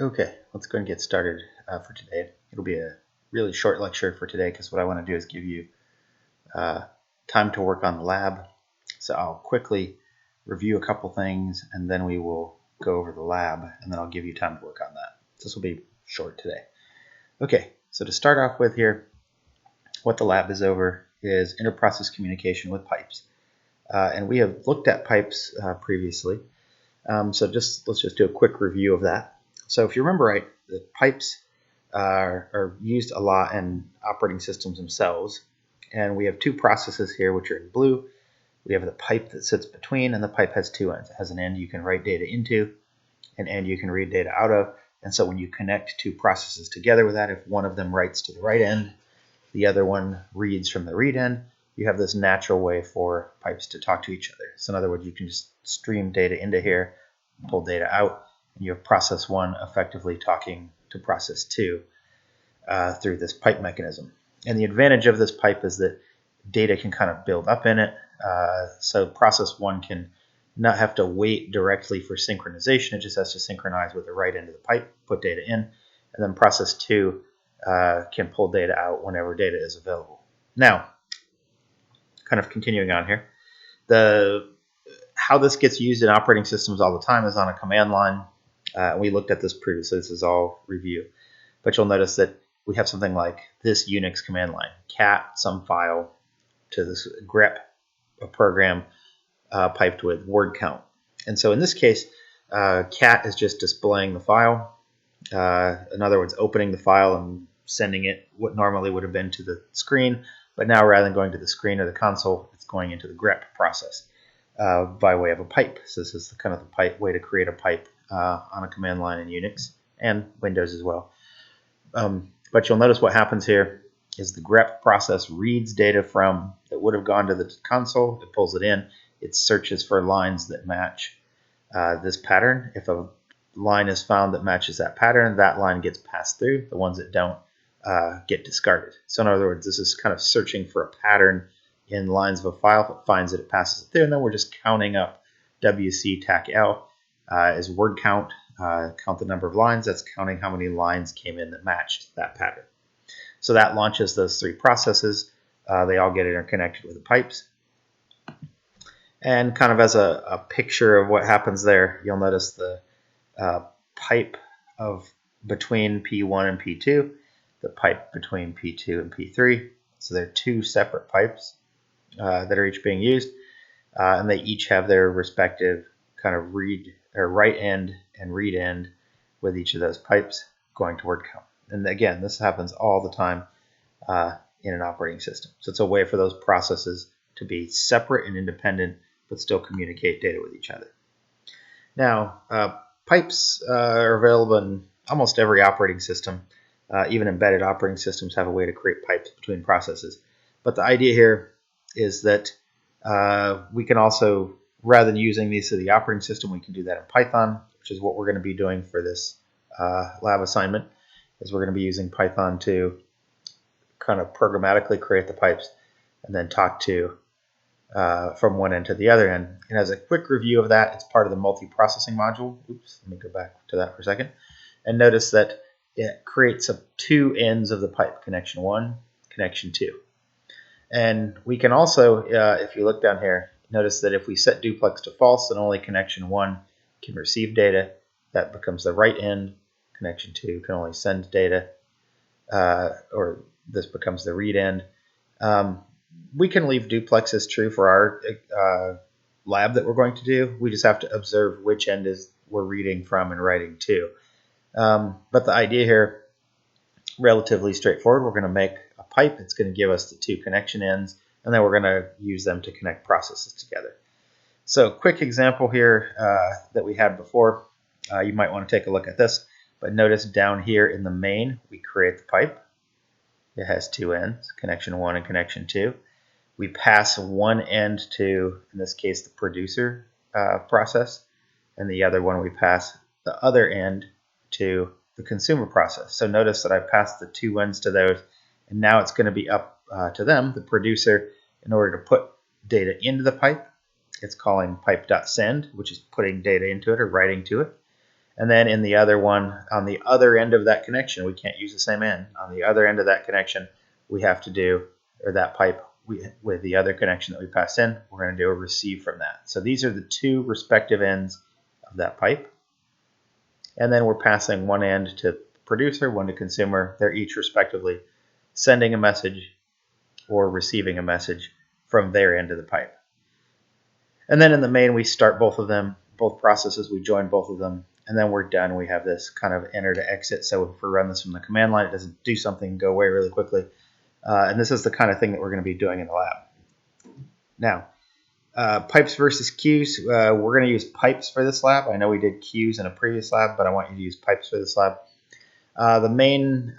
Okay, let's go and get started for today. It'll be a really short lecture for today because what I want to do is give you time to work on the lab. So I'll quickly review a couple things and then we will go over the lab and then I'll give you time to work on that. This will be short today. Okay, so to start off with here, what the lab is over is interprocess communication with pipes. And we have looked at pipes previously. So let's just do a quick review of that. So if you remember right, the pipes are used a lot in operating systems themselves. And we have two processes here, which are in blue. We have the pipe that sits between, and the pipe has two ends. It has an end you can write data into, an end you can read data out of. And so when you connect two processes together with that, if one of them writes to the right end, the other one reads from the read end, you have this natural way for pipes to talk to each other. So in other words, you can just stream data into here, pull data out, and you have process one effectively talking to process two through this pipe mechanism. And the advantage of this pipe is that data can kind of build up in it. So process one can not have to wait directly for synchronization. It just has to synchronize with the right end of the pipe, put data in, and then process two can pull data out whenever data is available. Now, kind of continuing on here, how this gets used in operating systems all the time is on a command line. We looked at this previously. This is all review. But you'll notice that we have something like this Unix command line, cat some file to this grep, a program piped with word count. And so in this case, cat is just displaying the file. In other words, opening the file and sending it what normally would have been to the screen. But now rather than going to the screen or the console, it's going into the grep process by way of a pipe. So this is kind of the way to create a pipe on a command line in Unix and Windows as well. But you'll notice what happens here is the grep process reads data that would have gone to the console. It pulls it in. It searches for lines that match this pattern. If a line is found that matches that pattern, that line gets passed through. The ones that don't get discarded. So in other words, this is kind of searching for a pattern in lines of a file. If it finds it passes it through, and then we're just counting up WC TAC L as word count. Count the number of lines. That's counting how many lines came in that matched that pattern. So that launches those three processes. They all get interconnected with the pipes. And kind of as a picture of what happens there, you'll notice the pipe between P1 and P2, the pipe between P2 and P3. So they're two separate pipes that are each being used, and they each have their respective kind of right end and read end with each of those pipes going to word count. And again, this happens all the time in an operating system. So it's a way for those processes to be separate and independent, but still communicate data with each other. Now, pipes are available in almost every operating system. Even embedded operating systems have a way to create pipes between processes. But the idea here is that we can also, rather than using these to the operating system, we can do that in Python, which is what we're going to be doing for this lab assignment, is we're going to be using Python to kind of programmatically create the pipes and then talk to from one end to the other end. And as a quick review of that, it's part of the multiprocessing module. Oops, let me go back to that for a second. And notice that it creates two ends of the pipe, connection 1, connection 2. And we can also, if you look down here, notice that if we set duplex to false, then only connection 1 can receive data. That becomes the right end. Connection 2 can only send data, or this becomes the read end. We can leave duplex as true for our lab that we're going to do. We just have to observe which end we're reading from and writing to. But the idea here, relatively straightforward. We're going to make a pipe. It's going to give us the two connection ends, and then we're going to use them to connect processes together. So quick example here that we had before. You might want to take a look at this. But notice down here in the main, we create the pipe. It has two ends, connection 1 and connection 2. We pass one end to, in this case, the producer process, and the other one we pass the other end to the consumer process. So notice that I passed the two ends to those, and now it's going to be up to them, the producer, in order to put data into the pipe. It's calling pipe.send, which is putting data into it or writing to it. And then in the other one, on the other end of that connection, we can't use the same end. On the other end of that connection, we have to do, or that pipe with the other connection that we passed in, we're going to do a receive from that. So these are the two respective ends of that pipe. And then we're passing one end to producer, one to consumer. They're each respectively sending a message or receiving a message from their end of the pipe. And then in the main, we start both of them, both processes, we join both of them, and then we're done. We have this kind of enter to exit. So if we run this from the command line, it doesn't do something and go away really quickly. And this is the kind of thing that we're going to be doing in the lab. Now, pipes versus queues. We're going to use pipes for this lab. I know we did queues in a previous lab, but I want you to use pipes for this lab. The main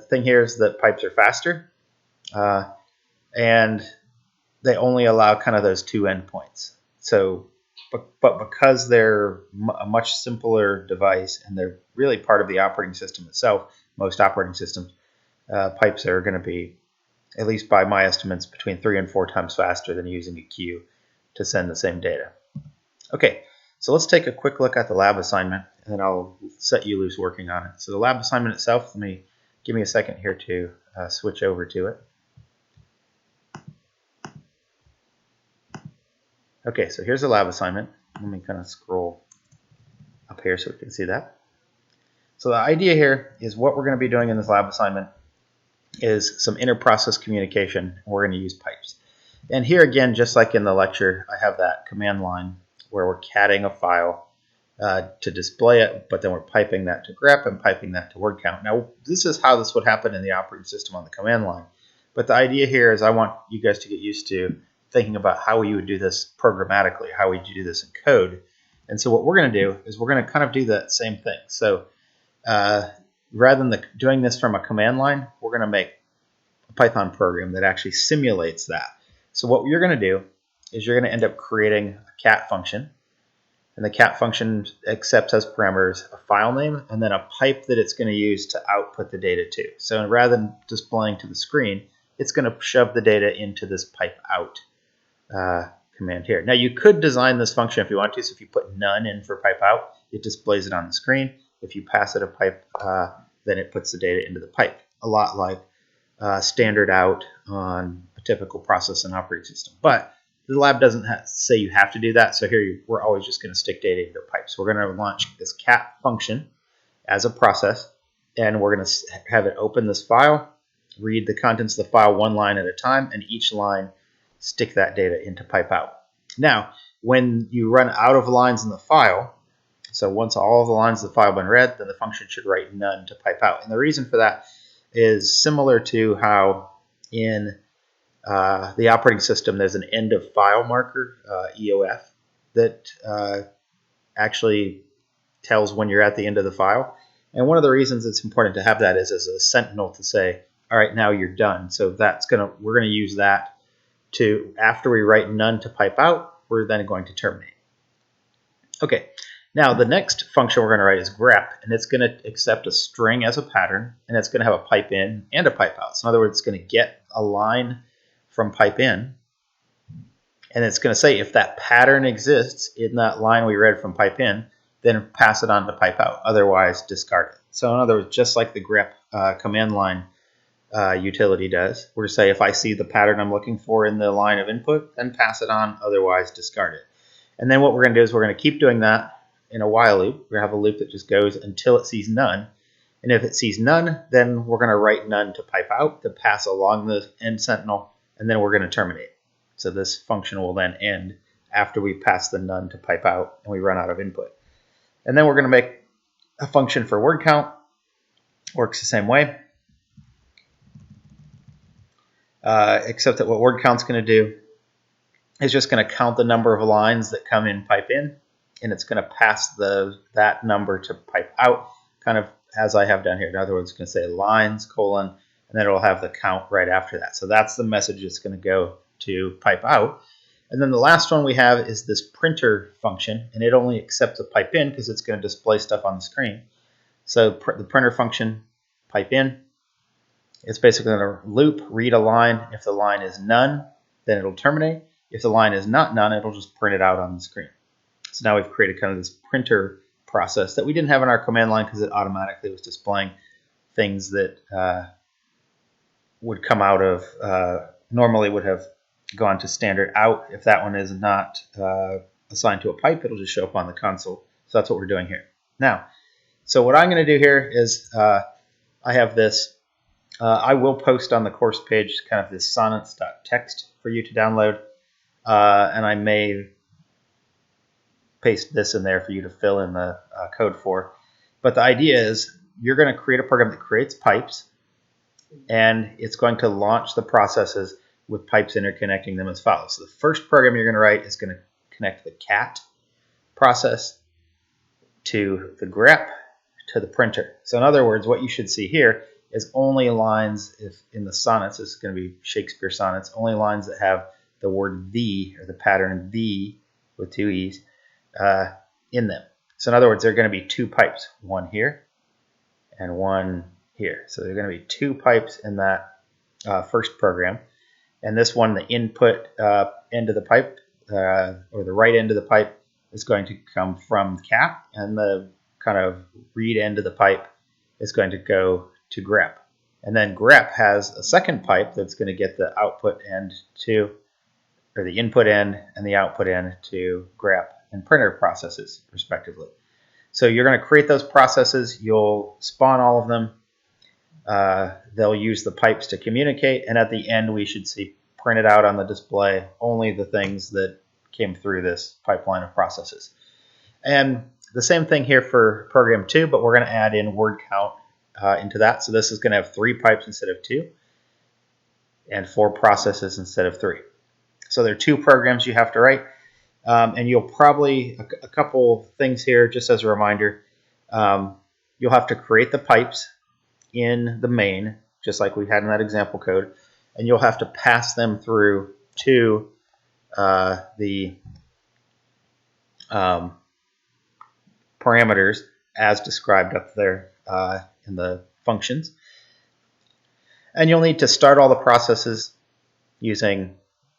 thing here is that pipes are faster, and they only allow kind of those two endpoints. So, but because they're a much simpler device and they're really part of the operating system itself, most operating systems, pipes are going to be, at least by my estimates, between 3 and 4 times faster than using a queue to send the same data. Okay, so let's take a quick look at the lab assignment, and then I'll set you loose working on it. So the lab assignment itself, give me a second here to switch over to it. Okay, so here's the lab assignment. Let me kind of scroll up here so we can see that. So the idea here is what we're going to be doing in this lab assignment is some inter-process communication. We're going to use pipes. And here again, just like in the lecture, I have that command line where we're catting a file to display it, but then we're piping that to grep and piping that to word count. Now, this is how this would happen in the operating system on the command line. But the idea here is I want you guys to get used to thinking about how you would do this programmatically, how would you do this in code. And so what we're going to do is we're going to kind of do that same thing. So rather than doing this from a command line, we're going to make a Python program that actually simulates that. So what you're going to do is you're going to end up creating a cat function. And the cat function accepts as parameters a file name and then a pipe that it's going to use to output the data to. So rather than displaying to the screen, it's going to shove the data into this pipe out command here. Now you could design this function if you want to. So if you put none in for pipe out, it displays it on the screen. If you pass it a pipe, then it puts the data into the pipe. A lot like standard out on a typical process and operating system. But the lab doesn't say you have to do that. So here we're always just going to stick data into a pipe. So we're going to launch this cat function as a process, and we're going to have it open this file, read the contents of the file one line at a time, and each line stick that data into pipe out. Now, when you run out of lines in the file, so once all of the lines of the file have been read, then the function should write none to pipe out. And the reason for that is similar to how in the operating system there's an end of file marker, EOF, that actually tells when you're at the end of the file. And one of the reasons it's important to have that is as a sentinel to say, all right, now you're done. So we're going to use that to, after we write none to pipe out, we're then going to terminate. Okay, now the next function we're going to write is grep, and it's going to accept a string as a pattern, and it's going to have a pipe in and a pipe out. So in other words, it's going to get a line from pipe in, and it's going to say if that pattern exists in that line we read from pipe in, then pass it on to pipe out, otherwise discard it. So in other words, just like the grep command line utility does, we're going to say if I see the pattern I'm looking for in the line of input, then pass it on, otherwise discard it. And then what we're going to do is we're going to keep doing that in a while loop. We're going to have a loop that just goes until it sees none. And if it sees none, then we're going to write none to pipe out to pass along the end sentinel, and then we're going to terminate. So this function will then end after we pass the none to pipe out and we run out of input. And then we're going to make a function for word count. Works the same way. Except that what word count's going to do is just going to count the number of lines that come in pipe in, and it's going to pass that number to pipe out, kind of as I have down here. In other words, it's going to say lines, colon, and then it'll have the count right after that. So that's the message that's going to go to pipe out. And then the last one we have is this printer function, and it only accepts a pipe in because it's going to display stuff on the screen. So the printer function, pipe in, it's basically going to loop, read a line. If the line is none, then it'll terminate. If the line is not none, it'll just print it out on the screen. So now we've created kind of this printer process that we didn't have in our command line because it automatically was displaying things that would come out of, normally would have gone to standard out. If that one is not assigned to a pipe, it'll just show up on the console. So that's what we're doing here. Now, so what I'm going to do here is I have this, I will post on the course page kind of this sonnets.txt for you to download, and I may paste this in there for you to fill in the code for. But the idea is you're going to create a program that creates pipes, and it's going to launch the processes with pipes interconnecting them as follows. So the first program you're going to write is going to connect the cat process to the grep to the printer. So in other words, what you should see here is only lines, if in the sonnets, this is going to be Shakespeare sonnets, only lines that have the word the, or the pattern the with two E's, in them. So in other words, there are going to be two pipes, one here and one here. So there are going to be two pipes in that first program. And this one, the input end of the pipe, or the right end of the pipe, is going to come from cat, and the kind of read end of the pipe is going to go to grep. And then grep has a second pipe that's going to get the output end to, or the input end and the output end to grep and printer processes, respectively. So you're going to create those processes. You'll spawn all of them. They'll use the pipes to communicate, and at the end we should see printed out on the display only the things that came through this pipeline of processes. And the same thing here for program 2, but we're going to add in word count into that. So this is going to have 3 pipes instead of 2, and 4 processes instead of 3. So there are 2 programs you have to write, and you'll probably, a couple things here just as a reminder, you'll have to create the pipes in the main, just like we had in that example code, and you'll have to pass them through to the parameters as described up there in the functions. And you'll need to start all the processes using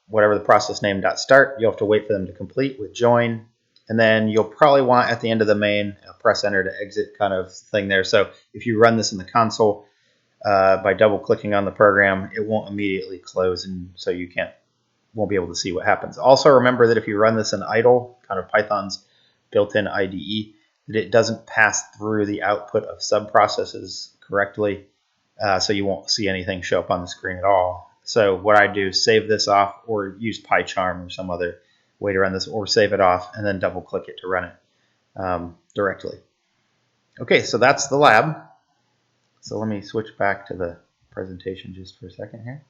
whatever the process name .start. You'll have to wait for them to complete with join, and then you'll probably want at the end of the main press enter to exit kind of thing there. So if you run this in the console by double clicking on the program, it won't immediately close, and so you won't be able to see what happens. Also remember that if you run this in idle, kind of Python's built-in IDE, that it doesn't pass through the output of sub-processes correctly, so you won't see anything show up on the screen at all. So what I do is save this off, or use PyCharm or some other way to run this, or save it off and then double click it to run it directly. Okay, so that's the lab. So let me switch back to the presentation just for a second here.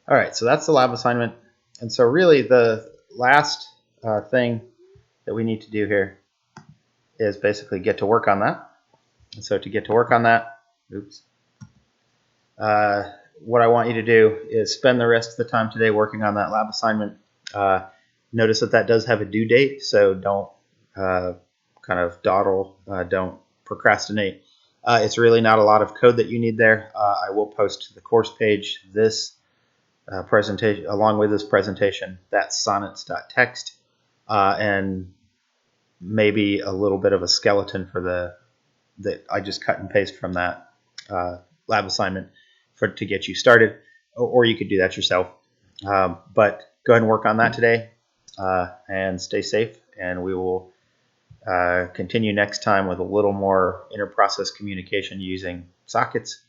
All right, so that's the lab assignment. And so really the last thing that we need to do here is basically get to work on that. And so to get to work on that, what I want you to do is spend the rest of the time today working on that lab assignment. Notice that that does have a due date, so don't kind of dawdle, don't procrastinate. It's really not a lot of code that you need there. I will post to the course page this presentation, along with this presentation, that's sonnets.txt, and maybe a little bit of a skeleton for that I just cut and paste from that lab assignment to get you started, or you could do that yourself. But go ahead and work on that today, and stay safe, and we will continue next time with a little more inter-process communication using sockets,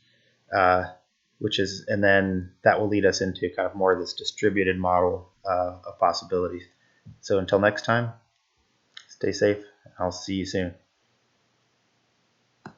and then that will lead us into kind of more of this distributed model of possibilities. So until next time, stay safe. I'll see you soon.